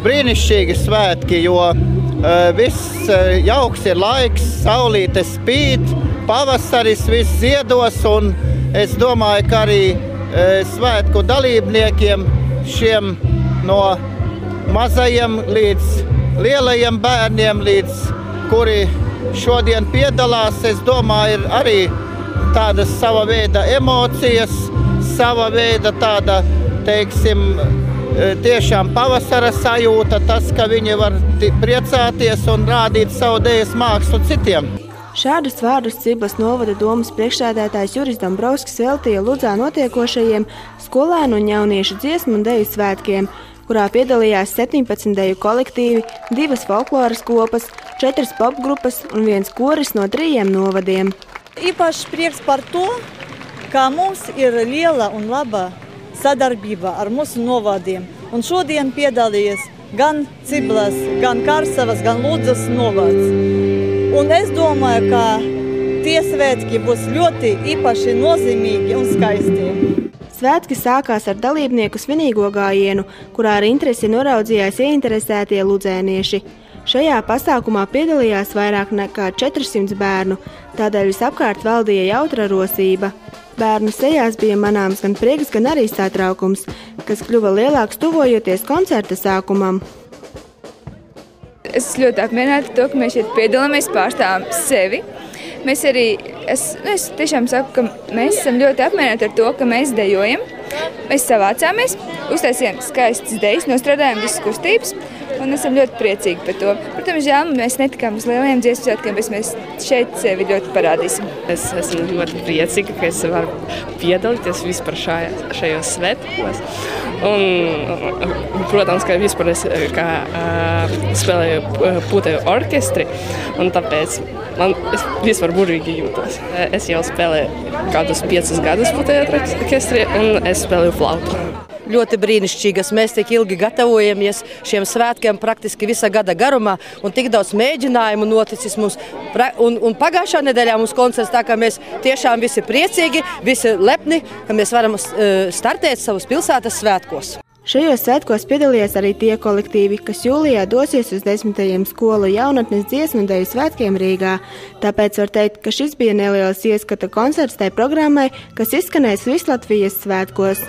brīnišķīgi svētki, jo viss jauks ir laiks, saulīte spīd, pavasaris viss ziedos, un es domāju, ka arī svētku dalībniekiem šiem no mazajiem līdz lielajiem bērniem, līdz kuri šodien piedalās, es domāju, ir arī tādas sava veida emocijas, sava veida tāda, teiksim, tiešām pavasara sajūta, tas, ka viņi var priecāties un rādīt savu dēļas mākslu citiem. Šādus vārdus Ciblas novada domas priekšsēdētājs Juris Dombrovskis veltīja Ludzā notiekošajiem skolēnu un jauniešu dziesmu un deju svētkiem, kurā piedalījās 17 deju kolektīvi, 2 folkloras kopas, 4 popgrupas un 1 koris no 3 novadiem. Īpašs prieks par to, ka mums ir liela un laba sadarbība ar mūsu novadiem. Un šodien piedalījies gan Ciblas, gan Karsavas, gan Ludzas novads. Un es domāju, ka tie svētki būs ļoti īpaši nozīmīgi un skaisti. Svētki sākās ar dalībnieku svinīgo gājienu, kurā ar interesi noraudzījās ieinteresētie ludzēnieši. Šajā pasākumā piedalījās vairāk nekā 400 bērnu, tādēļ visapkārt valdīja jautra rosība. Bērnu sejās bija manāms gan prieks, gan arī satraukums, kas kļuva lielāks tuvojoties koncerta sākumam. Es ļoti apmierināta ar to, ka mēs šeit piedalāmies, pārstāvam sevi. Mēs arī, es tiešām saku, ka mēs esam ļoti apmierināti ar to, ka mēs dejojam. Mēs savācāmies, uztaisījām skaistas dejas, nostrādājām visas kustības un esam ļoti priecīgi par to. Protams, žēl, mēs netikām uz lielajiem dziesmu svētkiem, bet mēs šeit sevi ļoti parādīsim. Es esmu ļoti priecīga, ka es varu piedalīties vispār šajos svētkos. Un, protams, ka vispār es spēlēju puteju orkestri, un tāpēc es vispār burvīgi jūtos. Es jau spēlēju kādus 5 gadus puteju orkestri, un es spēlēju flautu. Ļoti brīnišķīgas. Mēs tik ilgi gatavojamies šiem svētkiem praktiski visa gada garumā, un tik daudz mēģinājumu noticis mums. Un pagājušā nedēļā mums koncerts, tā kā mēs tiešām visi priecīgi, visi lepni, ka mēs varam startēt savus pilsētas svētkos. Šajos svētkos piedalījās arī tie kolektīvi, kas jūlijā dosies uz 10. skolu jaunatnes dziesmu un deju svētkiem Rīgā. Tāpēc var teikt, ka šis bija neliels ieskata koncerts tai programmai, kas izskanēs Vislatvijas svētkos.